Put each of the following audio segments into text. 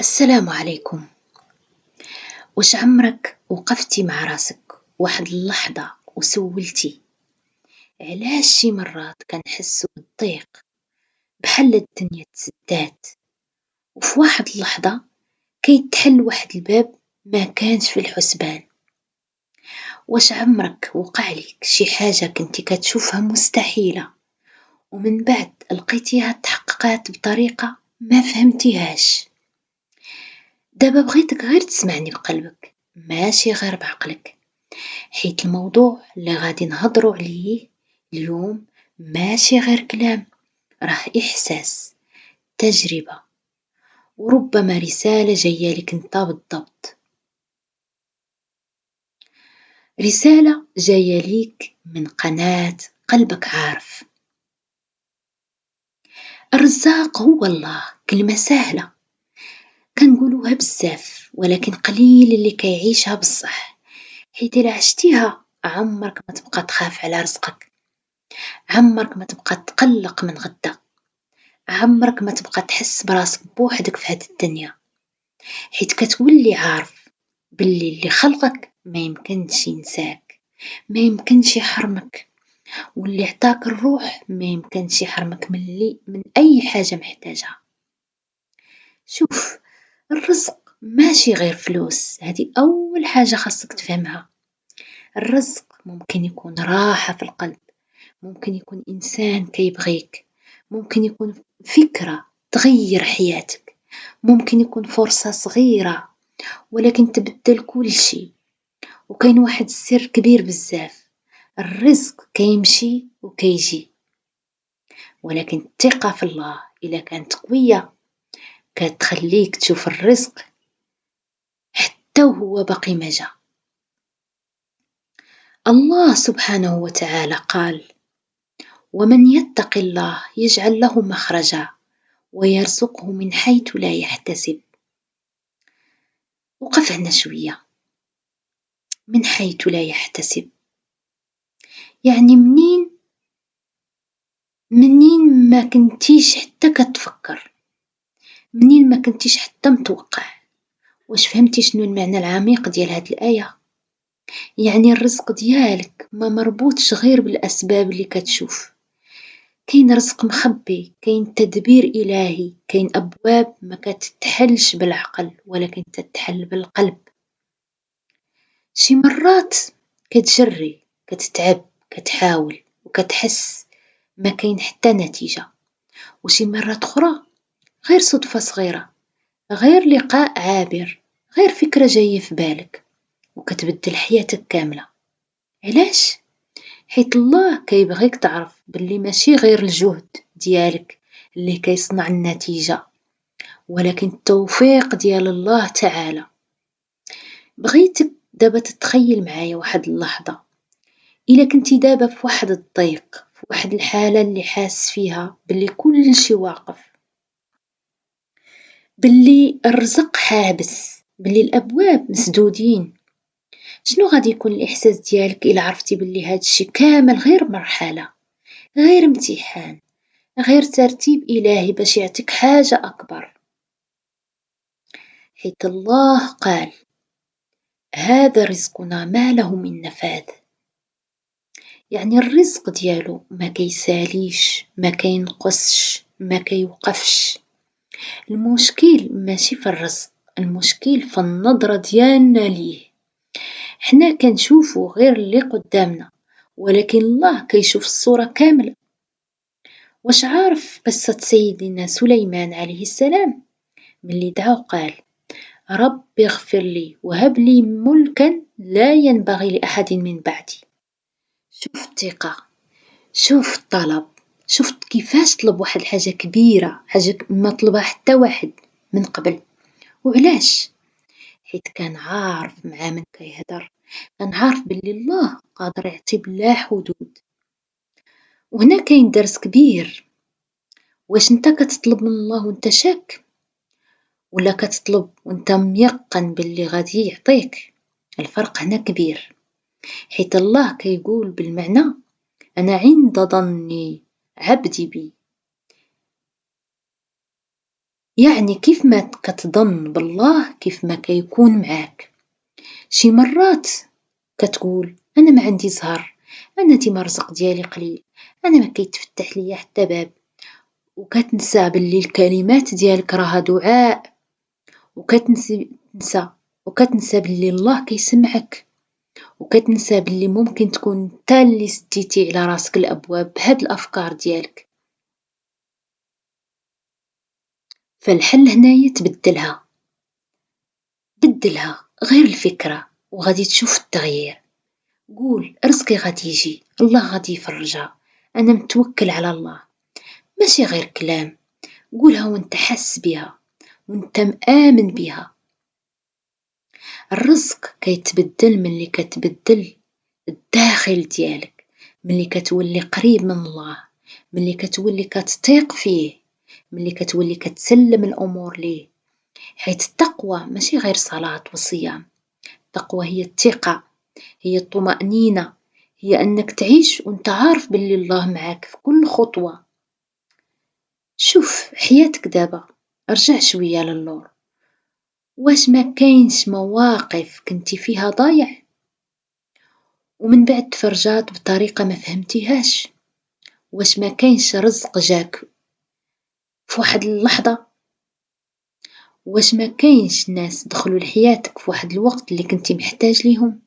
السلام عليكم. وش عمرك وقفتي مع راسك واحد اللحظة وسولتي علاش شي مرات كنحسو بالضيق بحال الدنيا تسدات، وفي واحد اللحظة كيتحل واحد الباب ما كانش في الحسبان؟ واش عمرك وقعلك شي حاجة كنتي كتشوفها مستحيلة ومن بعد لقيتيها تحققات بطريقة ما فهمتيهاش؟ دابا بغيتك غير تسمعني بقلبك ماشي غير بعقلك، حيت الموضوع اللي غادي نهضروا عليه اليوم ماشي غير كلام، راه إحساس، تجربة، وربما رسالة جاية لك انت بالضبط. رسالة جاية ليك من قناة قلبك عارف. الرزاق هو الله، كلمة سهلة كنقولوها بزاف ولكن قليل اللي كيعيشها بصح، حيت إلا عشتيها عمرك ما تبقى تخاف على رزقك، عمرك ما تبقى تقلق من غدا، عمرك ما تبقى تحس براسك بوحدك في هاد الدنيا، حيت كتولي عارف باللي اللي خلقك ما يمكنش ينساك، ما يمكنش يحرمك، واللي عطاك الروح ما يمكنش يحرمك من أي حاجة محتاجها. شوف، الرزق ماشي غير فلوس، هذه أول حاجة خاصك تفهمها. الرزق ممكن يكون راحة في القلب، ممكن يكون إنسان كيبغيك، ممكن يكون فكرة تغير حياتك، ممكن يكون فرصة صغيرة ولكن تبدل كل شي. وكاين واحد السر كبير بزاف، الرزق كيمشي وكيجي، ولكن الثقة في الله إلا كانت قوية كتخليك تشوف الرزق حتى وهو باقي ما جا. الله سبحانه وتعالى قال: ومن يتق الله يجعل له مخرجا ويرزقه من حيث لا يحتسب. وقف هنا شوية، من حيث لا يحتسب يعني منين ما كنتيش حتى كتفكر، منين ما كنتيش حتى متوقع. واش فهمتي شنو المعنى العميق ديال هاد الآية؟ يعني الرزق ديالك ما مربوطش غير بالأسباب اللي كتشوف، كاين رزق مخبي، كاين تدبير إلهي، كاين أبواب ما كتتحلش بالعقل ولكن تتحل بالقلب. شي مرات كتجري، كتتعب، كتحاول وكتحس ما كاين حتى نتيجة، وشي مرات أخرى غير صدفة صغيرة، غير لقاء عابر، غير فكرة جاية في بالك وكتبدل حياتك كاملة. علاش؟ حيت الله كيبغيك تعرف باللي ماشي غير الجهد ديالك اللي كيصنع النتيجة، ولكن التوفيق ديال الله تعالى. بغيتك دابا تتخيل معايا واحد اللحظة، إلا كنتي دابا في واحد الضيق، في واحد الحالة اللي حاس فيها باللي كل شي واقف، باللي الرزق حابس، باللي الأبواب مسدودين، شنو غادي يكون الإحساس ديالك إلا عرفتي باللي هاد الشي كامل غير مرحلة، غير امتحان، غير ترتيب إلهي باش يعطيك حاجة أكبر؟ حيت الله قال: هذا رزقنا ما له من نفاذ. يعني الرزق ديالو ما كيساليش، ما كينقصش، ما كيوقفش. المشكل ماشي في الرزق، المشكل في النظرة ديالنا ليه. حنا كنشوفو غير اللي قدامنا، ولكن الله كيشوف الصورة كاملة. واش عارف قصة سيدنا سليمان عليه السلام ملي دعا وقال: رب اغفر لي وهب لي ملكا لا ينبغي لأحد من بعدي؟ شوف الثقة، شوف الطلب، شوف كيفاش طلب واحد الحاجة كبيرة، حاجة ما طلبها حتى واحد من قبل. وعلاش؟ حيت كان عارف مع من كيهدر، كان عارف باللي الله قادر يعطي بلا حدود. وهنا كاين درس كبير، واش انت كتطلب من الله وانت شاك، ولا كتطلب وانت ميقن باللي غادي يعطيك؟ الفرق هنا كبير، حيت الله كيقول بالمعنى: أنا عند ظني عبدي بي. يعني كيف ما كتظن بالله كيف ما كيكون معاك. شي مرات كتقول أنا ما عندي زهر، أنا ديما الرزق ديالي قليل، أنا ما كيتفتح ليا حتى باب، وكتنسى باللي الكلمات ديالك راها دعاء، وكتنسى وكتنسى باللي الله كيسمعك، وكتنسى باللي ممكن تكون نتا اللي سديتي على راسك الأبواب بهاد الأفكار ديالك. فالحل هنايا تبدلها، بدلها غير الفكرة وغادي تشوف التغيير. قول رزقي غادي يجي، الله غادي يفرجها، أنا متوكل على الله. ماشي غير كلام، قولها وانت حاس بها وانت مآمن بها. الرزق كيتبدل ملي كتبدل الداخل ديالك، ملي كتولي قريب من الله، ملي كتولي كتثيق فيه، ملي كتولي كتسلم الأمور ليه. حيت التقوى ماشي غير صلاة وصيام، التقوى هي الثقة، هي الطمأنينة، هي أنك تعيش وانت عارف باللي الله معاك في كل خطوة. شوف حياتك دابا، ارجع شوية للور، واش ما كاينش مواقف كنتي فيها ضايع ومن بعد تفرجات بطريقة ما فهمتيهاش؟ واش ما كاينش رزق جاك في واحد اللحظة؟ واش ما كاينش ناس دخلوا لحياتك في واحد الوقت اللي كنتي محتاج ليهم؟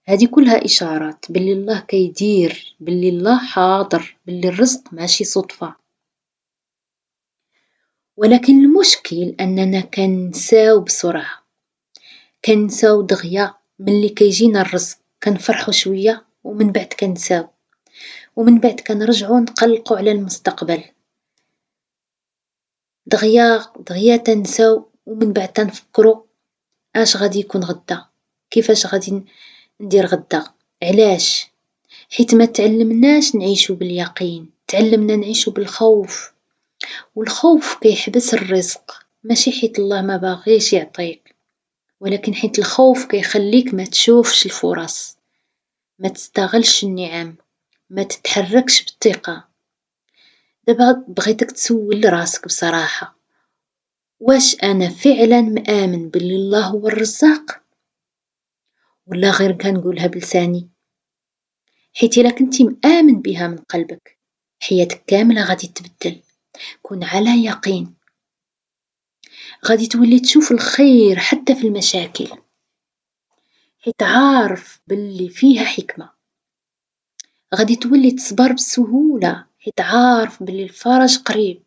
هذه كلها إشارات باللي الله كيدير، باللي الله حاضر، باللي الرزق ماشي صدفة. ولكن المشكل أننا كنساو بسرعة، كنساو دغيا ملي كيجينا الرزق كنفرحو شوية ومن بعد كنساو، ومن بعد كنرجعو نقلقو على المستقبل، دغيا تنساو ومن بعد تنفكرو اش غادي يكون غدا، كيفاش غادي ندير غدا. علاش؟ حيت ما تعلمناش نعيشو باليقين، تعلمنا نعيشو بالخوف، والخوف كيحبس الرزق، ماشي حيت الله ما باغيش يعطيك، ولكن حيت الخوف كيخليك ما تشوفش الفرص، ما تستغلش النعم، ما تتحركش بالثقة. دابا بغيتك تسول راسك بصراحة، واش أنا فعلا مآمن باللي الله هو الرزاق ولا غير كنقولها بلساني؟ حيت إلا كنتي مآمن بها من قلبك حياتك كاملة غادي تبدل. كون على يقين، غادي تولي تشوف الخير حتى في المشاكل، حيت عارف باللي فيها حكمة. غادي تولي تصبر بسهولة حيت عارف باللي الفرج قريب.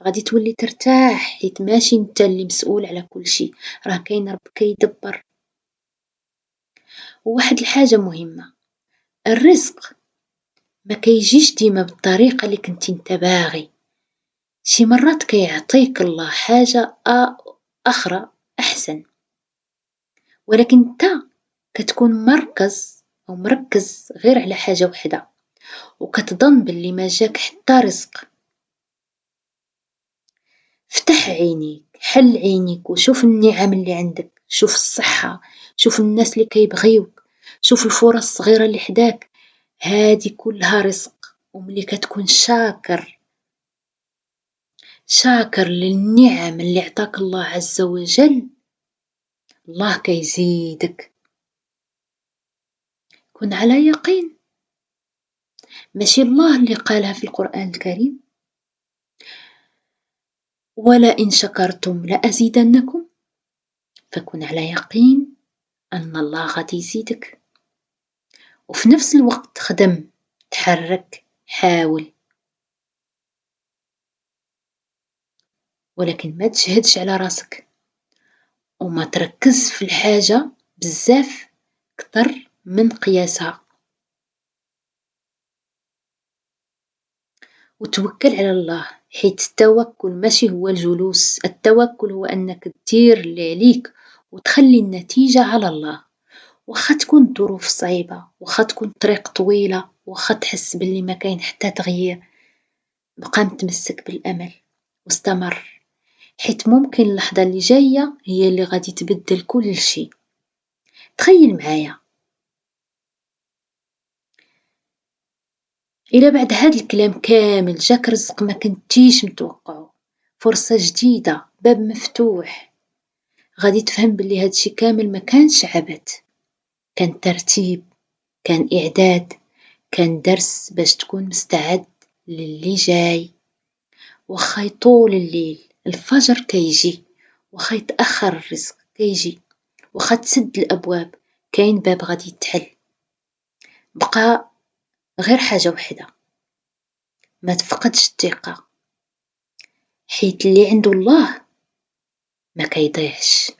غادي تولي ترتاح حيت ماشي انت اللي مسؤول على كل شيء، راه كاين رب كيدبر. وواحد الحاجة مهمة، الرزق ما كيجيش ديما بالطريقة اللي كنتي انت باغي. شي مرات كيعطيك الله حاجة أخرى أحسن، ولكن انت كتكون مركز غير على حاجة وحدة، وكتظن باللي ما جاك حتى رزق. فتح عينيك، حل عينيك وشوف النعم اللي عندك، شوف الصحة، شوف الناس اللي كيبغيوك، شوف الفرص الصغيرة اللي حداك، هادي كلها رزق. وملي كتكون شاكر للنعم اللي عطاك الله عز وجل، الله كيزيدك. كن على يقين، ماشي الله اللي قالها في القرآن الكريم ولئن شكرتم لأزيدنكم؟ فكن على يقين أن الله غادي يزيدك، وفي نفس الوقت خدم، تحرك، حاول، ولكن ما تجهدش على راسك وما تركز في الحاجة بزاف كتر من قياسها، وتوكل على الله. حيت التوكل ماشي هو الجلوس، التوكل هو أنك تدير اللي عليك وتخلي النتيجة على الله. وخا تكون الظروف صعيبة، وخا تكون الطريق طويلة، وخا تحس باللي ما كاين حتى تغيير، بقى متمسك بالأمل واستمر، حيت ممكن اللحظة اللي جاية هي اللي غادي تبدل كل شيء. تخيل معايا، إلا بعد هاد الكلام كامل جاك رزق ما كنتيش متوقعه، فرصة جديدة، باب مفتوح. غادي تفهم بلي هادشي كامل ما كانش عبث، كان ترتيب، كان إعداد، كان درس باش تكون مستعد للي جاي. وخا يطول الليل الفجر كيجي، وخا يتأخر الرزق كيجي، وخا تسد الأبواب كاين باب غادي يتحل. بقى غير حاجة وحدة، ما تفقدش الثقة، حيت اللي عنده الله ما كيضيعش.